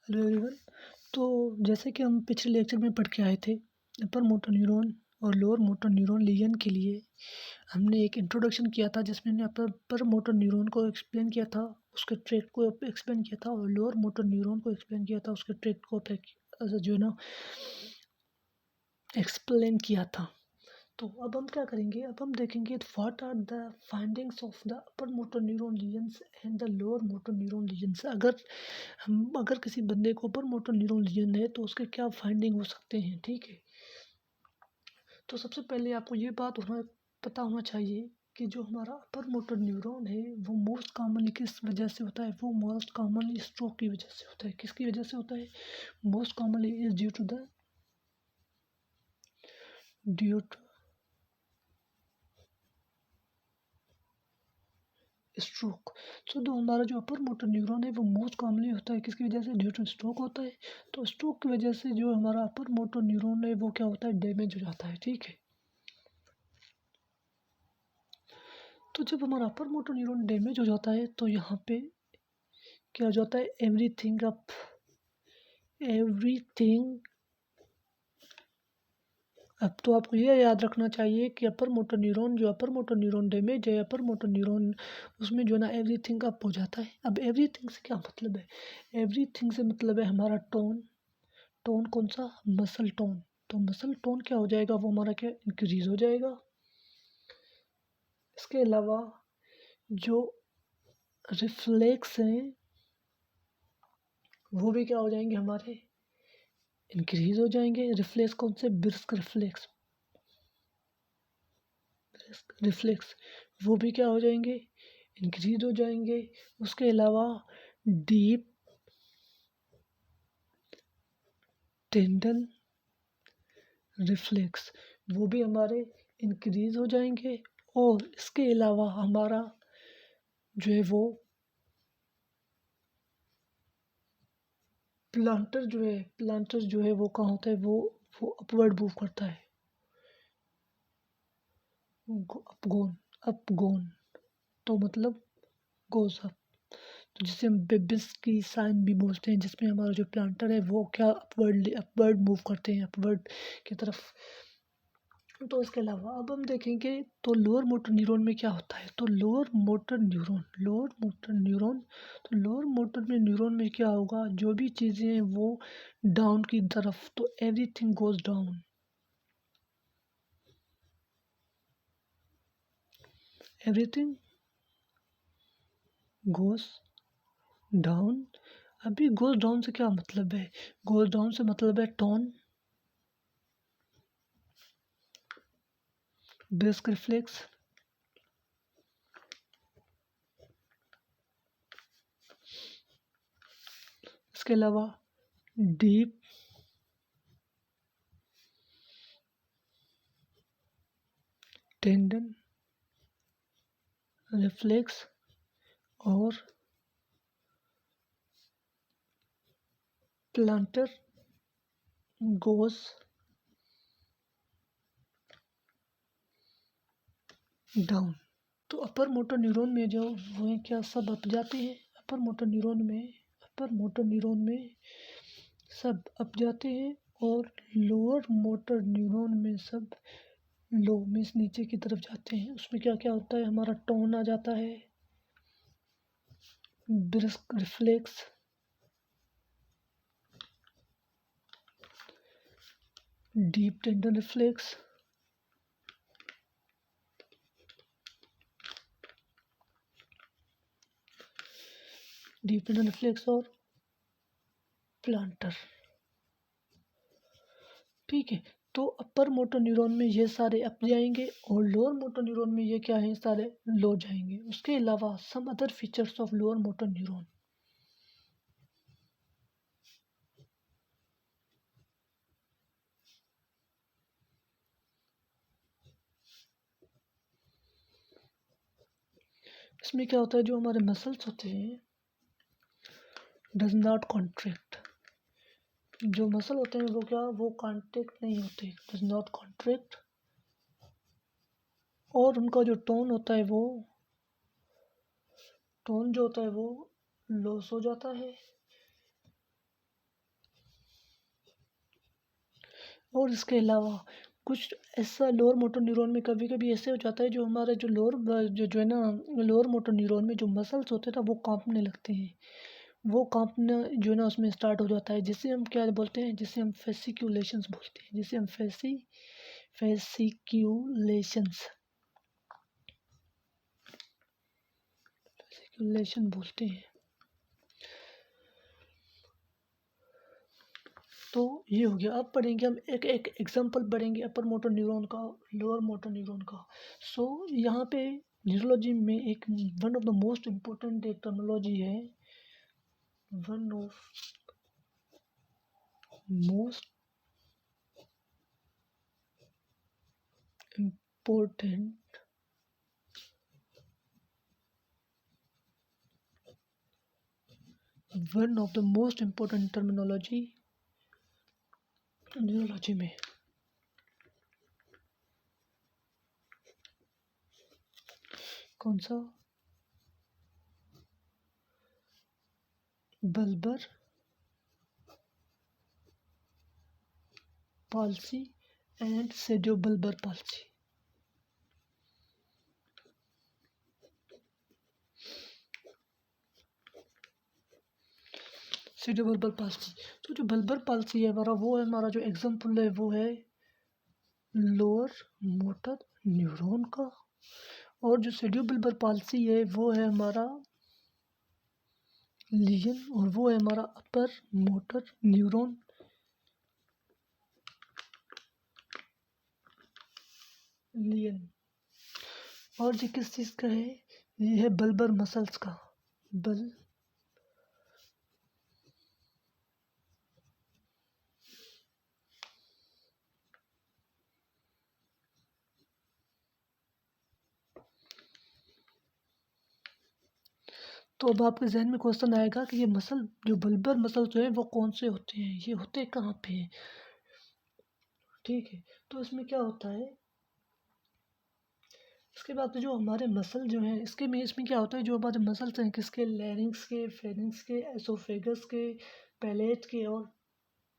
Hello everyone. तो जैसे कि हम पिछले लेक्चर में पढ़ के आए थे, अपर मोटर न्यूरॉन और लोअर मोटर न्यूरॉन लीजन के लिए हमने एक इंट्रोडक्शन किया था जिसमें हमने अपर मोटर न्यूरॉन को एक्सप्लेन किया था, उसके ट्रैक्ट को एक्सप्लेन किया था, और लोअर मोटर न्यूरॉन को एक्सप्लेन किया था, उसके ट्रैक्ट को जो है ना एक्सप्लेन किया था। तो अब हम क्या करेंगे, अब हम देखेंगे what are the findings of the upper motor neuron lesions and the lower motor neuron lesions. अगर किसी बंदे को अपर मोटर न्यूरॉन लीजन है तो उसके क्या फाइंडिंग हो सकते हैं, ठीक है। तो सबसे पहले आपको ये बात पता होना चाहिए कि जो हमारा अपर मोटर न्यूरॉन है वो मोस्ट कॉमनली किस वजह से होता है। वो मोस्ट कॉमनली स्ट्रोक की वजह से होता है। किसकी वजह से होता है? Most commonly is due two stroke. तो हमारा जो अपर मोटर न्यूरॉन है वो मोस्ट कॉमनली होता है किसकी वजह से? ड्यू टू स्ट्रोक होता है। तो स्ट्रोक की वजह से जो हमारा अपर मोटर न्यूरॉन है वो क्या होता है? डैमेज हो जाता है, ठीक है। तो जब हमारा अपर मोटर न्यूरॉन डैमेज हो जाता है तो यहाँ पे क्या हो जाता है? एवरीथिंग अब तो आपको ये याद रखना चाहिए कि अपर मोटर न्यूरॉन डैमेज है, अपर मोटर न्यूरॉन उसमें जो है ना एवरीथिंग अप हो जाता है। अब एवरीथिंग से क्या मतलब है? एवरीथिंग से मतलब है हमारा टोन। टोन कौन सा? Muscle tone. तो मसल टोन क्या हो जाएगा? वो हमारा क्या इंक्रीज हो जाएगा। इसके अलावा जो रिफ्लेक्स हैं वो भी क्या हो जाएंगे? हमारे इंक्रीज हो जाएंगे। रिफ्लेक्स कौन से? ब्रिस्क रिफ्लेक्स वो भी क्या हो जाएंगे? इंक्रीज हो जाएंगे। उसके अलावा डीप टेंडन रिफ्लेक्स वो भी हमारे इंक्रीज हो जाएंगे। और इसके अलावा हमारा जो है वो प्लांटर जो है वो कहाँ होता है? वो अपवर्ड मूव करता है। अपगोन अपगोन तो मतलब गोस अप। तो जिसे हम बेबिस की साइन भी बोलते हैं, जिसमें हमारा जो प्लांटर है वो क्या अपवर्ड मूव करते हैं, अपवर्ड की तरफ। तो इसके अलावा अब हम देखेंगे तो लोअर मोटर न्यूरॉन में क्या होता है। तो लोअर मोटर में न्यूरॉन में क्या होगा? जो भी चीज़ें हैं वो डाउन की तरफ, तो everything goes down. Everything goes down. अभी गोज डाउन से क्या मतलब है? गोज डाउन से मतलब है टोन, ब्रिस्क रिफ्लेक्स, इसके अलावा डीप टेंडन रिफ्लेक्स और प्लांटर गोज डाउन। तो अपर मोटर न्यूरॉन में जो वो क्या सब अप जाते हैं। अपर मोटर न्यूरॉन में सब अप जाते हैं और लोअर मोटर न्यूरॉन में सब लो मीन्स नीचे की तरफ जाते हैं। उसमें क्या क्या होता है? हमारा टोन आ जाता है, brisk reflex, deep tendon reflex, और प्लांटर, ठीक है। तो अपर मोटर न्यूरॉन में ये सारे अप जाएंगे और लोअर मोटर न्यूरॉन में ये क्या है? सारे लो जाएंगे। उसके अलावा some other features of lower motor neuron. इसमें क्या होता है? जो हमारे मसल्स होते हैं डज नॉट कॉन्ट्रैक्ट। जो मसल होते हैं वो कॉन्ट्रैक्ट नहीं होते, डज नॉट कॉन्ट्रैक्ट। और उनका जो टोन होता है वो लॉस हो जाता है। और इसके अलावा कुछ ऐसा लोअर मोटर न्यूरॉन में कभी कभी ऐसे हो जाता है, जो हमारा जो लोअर जो है ना, लोअर मोटर न्यूरॉन में जो मसल्स होते हैं ना वो कांपने लगते हैं, वो कांपना जो है ना उसमें स्टार्ट हो जाता है, जिसे हम क्या बोलते हैं, जिसे हम फेसिक्यूलेशंस बोलते हैं, जिसे हम फेसिक्यूलेशंस फेसिक्यूलेशन बोलते हैं। तो ये हो गया। अब पढ़ेंगे हम एक एक एग्जांपल पढ़ेंगे अपर मोटर न्यूरॉन का, लोअर मोटर न्यूरॉन का। सो यहाँ पे न्यूरोलॉजी में एक one of the most important एक टर्मिनोलॉजी है, one of most important one of the most important terminology neurology में। कौन सा? Bulbar palsy and pseudobulbar palsy। pseudobulbar palsy, तो जो बल्बर पाल्सी है हमारा, वो है हमारा जो एग्जाम्पल है वो है लोअर मोटर न्यूरॉन का, और जो pseudobulbar palsy है वो है हमारा लीजन, और वो है हमारा अपर मोटर न्यूरॉन लीजन। और ये किस चीज़ का है? ये है बल्बर मसल्स का, बल तो अब आपके जहन में क्वेश्चन आएगा कि ये मसल, जो बल्बर मसल जो है वो कौन से होते हैं, ये होते कहाँ पे हैं? ठीक है, तो इसमें क्या होता है, इसके बाद जो हमारे मसल जो हैं इसके में, इसमें क्या होता है, जो हमारे मसल्स हैं किसके, लैरिंक्स के, फेरिंक्स के, एसोफेगस के, पैलेट के और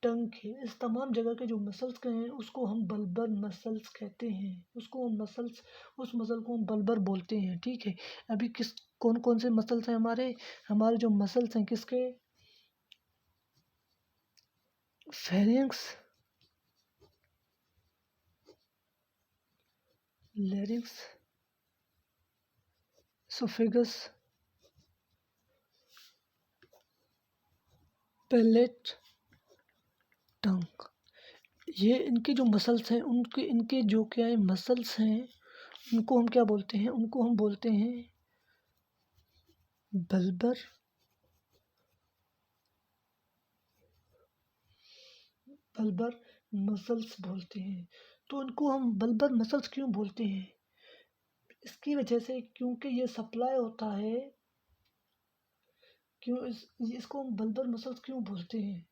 टंग के, इस तमाम जगह के जो मसल्स के हैं उसको हम बल्बर मसल्स कहते हैं, उसको हम मसल्स, उस मसल को हम बल्बर बोलते हैं। ठीक है, अभी किस कौन कौन से मसल्स हैं हमारे, हमारे जो मसल्स हैं किसके, फेरिंक्स, लैरिंक्स, एसोफेगस, पैलेट, टंग, ये इनके जो मसल्स हैं, उनके इनके जो क्या है मसल्स हैं, उनको हम क्या बोलते हैं, उनको हम बोलते हैं बल्बर बल्बर मसल्स बोलते हैं। तो इनको हम बल्बर मसल्स क्यों बोलते हैं? इसकी वजह से क्योंकि ये सप्लाई होता है, इसको हम बल्बर मसल्स क्यों बोलते हैं?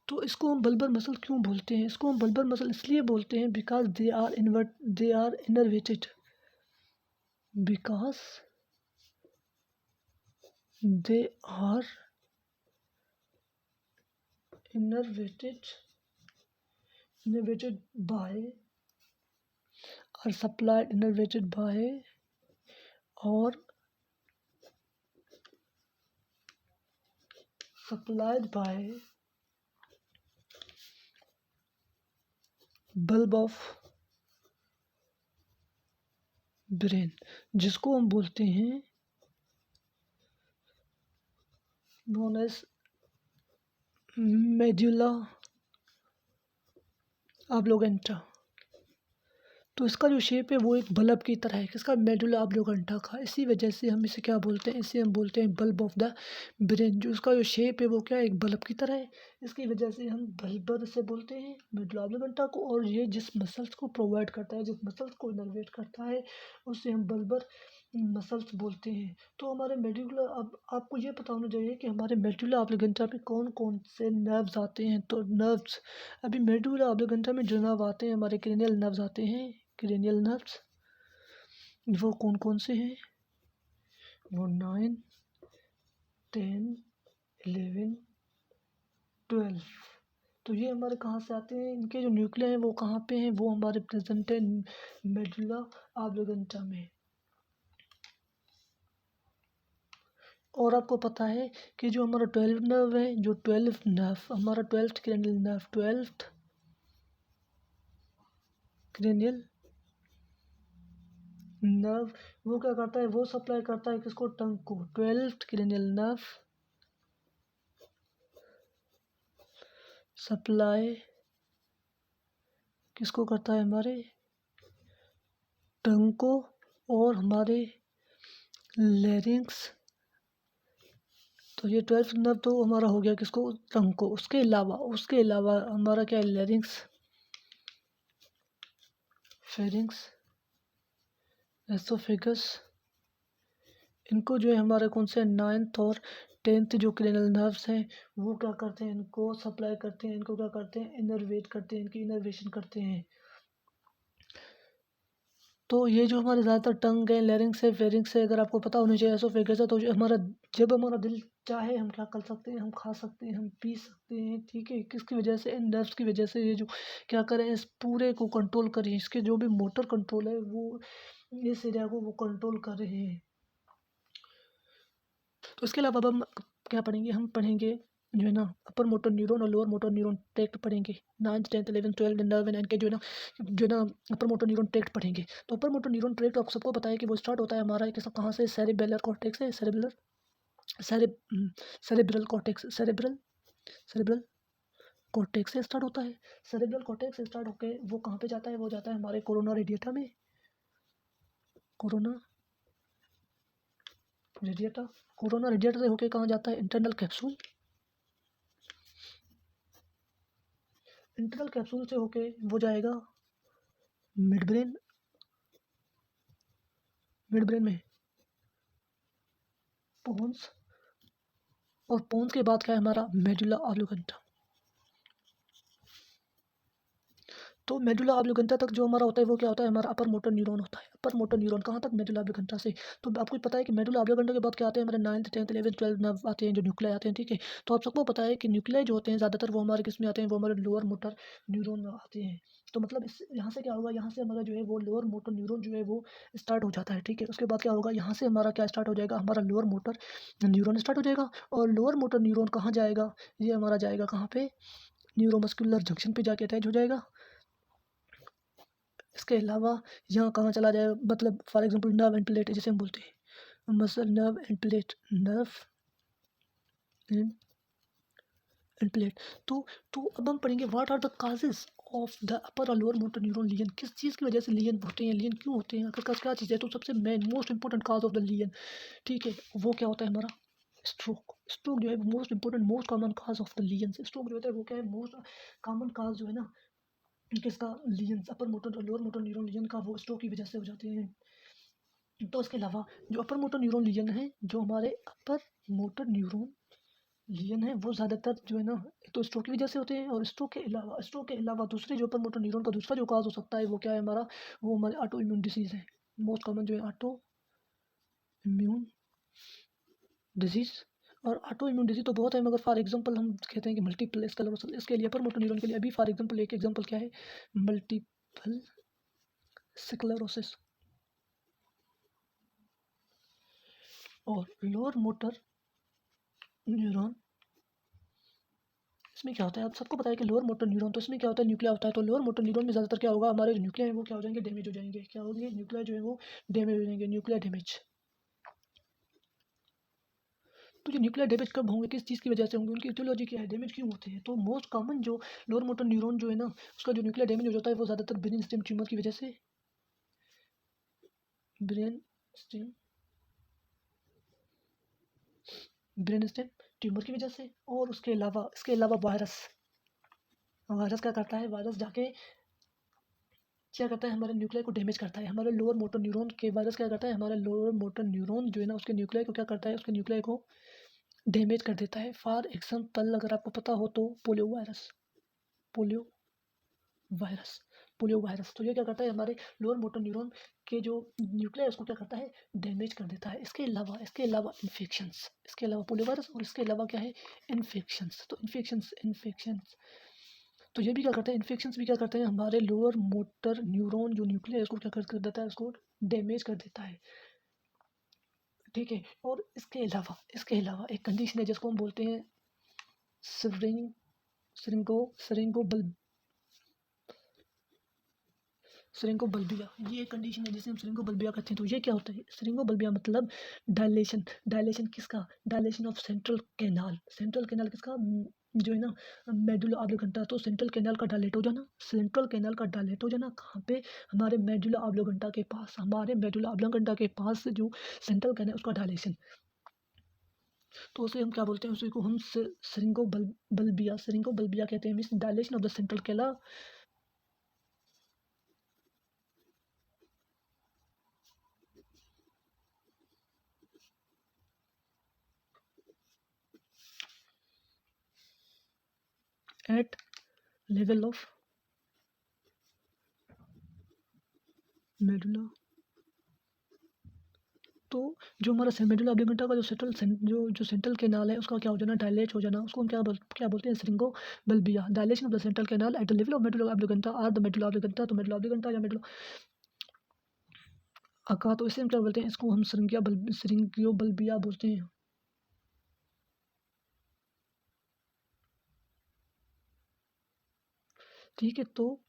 तो इसको हम बल्बर मसल क्यों बोलते हैं, इसको हम बल्बर मसल इसलिए बोलते हैं because they are innervated, because they are innervated by are supplied innervated by or supplied by bulb of brain, जिसको हम बोलते हैं known as medulla oblongata। तो इसका जो शेप है वो एक बल्ब की तरह है, किसका, मेडुला ऑब्लिंगेटा का। इसी वजह से हम इसे क्या बोलते हैं, इसे हम बोलते हैं बल्ब ऑफ द ब्रेन। जो इसका जो शेप है वो क्या है, एक बल्ब की तरह है, इसकी वजह से हम बल्बर से बोलते हैं मेडुला ऑब्लिंगेटा को। और ये जिस मसल्स को प्रोवाइड करता है, जिस मसल्स को इनर्वेट करता है, उससे हम बल्बर मसल्स बोलते हैं। तो हमारे मेडुला, अब आपको ये पता होना चाहिए कि हमारे मेडुला ऑब्लिंगेटा में कौन कौन से नर्व्स आते हैं। तो नर्व्स, अभी मेडुला ऑब्लिंगेटा में जो नर्व आते हैं, हमारे क्रेनियल नर्व्स आते हैं, क्रेनियल नर्व्स, वो कौन कौन से हैं, वो 9, 10, 11, 12 तो ये हमारे कहाँ से आते हैं, इनके जो न्यूक्लिया हैं वो कहाँ पे हैं, वो हमारे प्रेजेंट है मेडुला ऑब्लिगेंटा में। और आपको पता है कि जो हमारा 12 नर्व है, जो 12 नर्व हमारा 12th cranial nerve, 12th cranial nerve वो क्या करता है, वो सप्लाई करता है किसको, टंग को। 12th क्रेनियल नर्व सप्लाई किसको करता है, हमारे टंग को और हमारे लैरिंक्स। तो ये 12th नर्व तो हमारा हो गया किसको, टंग को। उसके अलावा हमारा क्या है, लैरिंक्स, फेरिंक्स, एसोफेगस। इनको जो है हमारे कौन से 9th और 10th जो क्रेनियल नर्व्स हैं वो क्या करते हैं, इनको सप्लाई करते हैं, इनको क्या करते हैं, इनर्वेट करते हैं, इनकी इनर्वेशन करते हैं। तो ये जो हमारे ज़्यादातर टंग है, लैरिंक्स है, फेरिंक्स है, अगर आपको पता होनी चाहिए एसोफेगस है, तो जो हमारा जब हमारा दिल चाहे हम क्या कर सकते हैं, हम खा सकते हैं, हम पी सकते हैं, ठीक है। किसकी वजह से, इन नर्व्स की वजह से। ये जो क्या करें, इस पूरे को कंट्रोल करें, इसके जो भी मोटर कंट्रोल है वो इस एरिया को वो कंट्रोल कर रहे हैं। तो इसके अलावा अब हम क्या पढ़ेंगे, हम पढ़ेंगे जो है ना अपर मोटर न्यूरॉन और लोअर मोटर न्यूरॉन ट्रैक्ट पढ़ेंगे। 9th 10th 11th 12th nerve and के जो है ना अपर मोटर न्यूरॉन ट्रैक्ट पढ़ेंगे। तो अपर मोटर न्यूरॉन ट्रैक्ट आप सबको पता है कि वो स्टार्ट होता है हमारा किस कहाँ से, सेरिबेलर कॉर्टेक्स से, सेरेब्रल कॉर्टेक्स, सेरेब्रल कॉर्टेक्स से स्टार्ट होता है। सेरेब्रल कॉर्टेक्स से स्टार्ट होकर वो कहाँ पे जाता है, वो जाता है हमारे कोरोना रेडिएटा में, कोरोना रेडिएटा। कोरोना रेडिएटा से होकर कहाँ जाता है, इंटरनल कैप्सूल, इंटरनल कैप्सूल से होके वो जाएगा मिड ब्रेन, मिड ब्रेन में पोन्स, और पोन्स के बाद क्या है हमारा मेडुला ऑब्लिगेंटा। तो मेडुला ऑब्लिगेंटा तक जो हमारा होता है वो क्या होता है, हमारा अपर मोटर न्यूरॉन होता है। अपर मोटर न्यूरॉन कहाँ तक, मेडुला ऑब्लिगेंटा से। तो आपको पता है कि मेडुला ऑब्लिगेंटा के बाद क्या आते हैं हमारे 9th 10th 11th 12th nerve आते हैं, जो न्यूक्लियाई आते हैं, ठीक है। तो आप सबको पता है कि न्यूक्लियाई जो होते हैं ज़्यादातर वो हमारे किस में आते हैं, वो हमारे लोअर मोटर न्यूरॉन में आते हैं। तो मतलब इस यहाँ से क्या होगा, यहाँ से हमारा जो है वो लोअर मोटर न्यूरॉन जो है वो स्टार्ट हो जाता है, ठीक है। उसके बाद क्या होगा, यहाँ से हमारा क्या स्टार्ट हो जाएगा, हमारा लोअर मोटर न्यूरॉन स्टार्ट हो जाएगा। और लोअर मोटर न्यूरॉन कहाँ जाएगा, ये हमारा जाएगा कहाँ पे, न्यूरोमस्कुलर जंक्शन पे जाके अटैच हो जाएगा। इसके अलावा यहाँ कहाँ चला जाएगा, मतलब for example nerve end plate जिसे हम बोलते हैं, muscle nerve end plate, nerve end plate. तो अब हम पढ़ेंगे what are the causes of the upper और लोअर मोटर न्यूरॉन लीजन। किस चीज़ की वजह से लीजन होते हैं, लीजन क्यों होते हैं, आखिरकार क्या चीज़ है। तो सबसे main most important cause of the lesion, ठीक है, वो क्या होता है हमारा स्ट्रोक। स्ट्रोक जो है most important most common cause of the lesion. Stroke जो होता है वो क्या है, मोस्ट कॉमन काज जो है ना किसका, लीजन, अपर मोटर और लोअर मोटर न्यूरॉन लीजन का, वो स्ट्रोक की वजह से हो जाते हैं। तो इसके अलावा जो अपर मोटर न्यूरॉन लीजन है, जो हमारे अपर मोटर न्यूरॉन लीजन है वो ज़्यादातर जो है ना एक तो स्ट्रोक की वजह से होते हैं, और स्ट्रोक के अलावा दूसरे जो अपर मोटर न्यूरॉन का दूसरा जो काज हो सकता है वो क्या है हमारा, वो हमारे ऑटो इम्यून डिसीज़ है। मोस्ट कॉमन जो है ऑटो इम्यून डिजीज़। और ऑटो इम्यून डिजीज तो बहुत है, मगर फॉर एग्जांपल हम कहते हैं कि मल्टीपल स्क्लेरोसिस, इसके लिए अपर मोटर न्यूरॉन के लिए अभी फॉर एग्जांपल एक एग्जांपल क्या है, मल्टीपल स्क्लेरोसिस। और लोअर मोटर न्यूरॉन, इसमें क्या होता है, आप सबको पता है कि लोअर मोटर न्यूरॉन, तो इसमें क्या होता है, न्यूक्लिया होता है। तो लोअर मोटर न्यूरॉन में ज़्यादातर क्या होगा, हमारे जो न्यूक्लिया है वो क्या हो जाएंगे, डैमेज हो जाएंगे। क्या होंगे, न्यूक्लिया जो है वो डैमेज हो जाएंगे, न्यूक्लियर डैमेज। तो जो न्यूक्लियर डैमेज कब होंगे, किस चीज़ की वजह से होंगे, उनकी इटियोलॉजी क्या है, डैमेज क्यों होते हैं। तो मोस्ट कॉमन जो लोअर मोटर न्यूरॉन जो है ना उसका जो न्यूक्लियर डैमेज हो जाता है वो ज़्यादातर ब्रेन स्टेम ट्यूमर की वजह से, brain stem brain stem tumour की वजह से। और इसके अलावा वायरस, वायरस क्या करता है, वायरस जाके क्या करता है, हमारे न्यूक्लियर को डैमेज करता है। हमारे लोअर मोटर न्यूरॉन के वायरस क्या करता है, हमारे लोअर मोटर न्यूरॉन जो है ना उसके न्यूक्लियर को क्या करता है, उसके न्यूक्लियर को डैमेज कर देता है। फॉर एग्जांपल अगर आपको पता हो तो polio virus, polio virus, polio virus. तो ये क्या करता है, हमारे लोअर मोटर न्यूरॉन के जो न्यूक्लियर उसको क्या करता है, डैमेज कर देता है। इसके अलावा इन्फेक्शंस, इसके अलावा पोलियो वायरस और इसके अलावा क्या है, इन्फेक्शंस। तो इन्फेक्शंस तो ये भी क्या करते हैं, इन्फेक्शंस भी क्या करते हैं, हमारे लोअर मोटर न्यूरॉन जो न्यूक्लियस उसको क्या कर देता है, उसको डैमेज कर देता है। ठीक है, और इसके अलावा एक कंडीशन है जिसको हम बोलते हैं सिरिंग सिरिंगो सिरिंगोबल्बिया। ये एक कंडीशन है जिसे हम सिरिंगोबल्बिया कहते हैं। तो ये क्या होता है, सिरिंगोबल्बिया मतलब डायलेशन किसका, डायलेशन ऑफ सेंट्रल कैनाल किसका, जो है ना मेडुला ऑब्लिगेंटा। तो सेंट्रल कैनाल का डायलेट हो जाना कहाँ पे, हमारे मेडुला ऑब्लिगेंटा के पास जो सेंट्रल कैनाल उसका डायलेशन। तो उसे हम क्या बोलते हैं, उसी को हम सिरिंगोबल्बिया कहते हैं, means dilation of the central canal at level of medulla. तो जो हमारा मेडुला ऑब्लिगेंटा का जो सेंट्रल कैनाल है उसका क्या हो जाना, डायलेट हो जाना, उसको हम क्या बोलते हैं, syringobulbia. Dilation of the central canal at the level of medulla oblongata or the medulla oblongata. तो मेडुला ऑब्लिगेंटा या मेडुला आका, तो इसे हम क्या बोलते हैं, इसको हम सिरिंगियोबल्बिया बोलते हैं। ठीक है, तो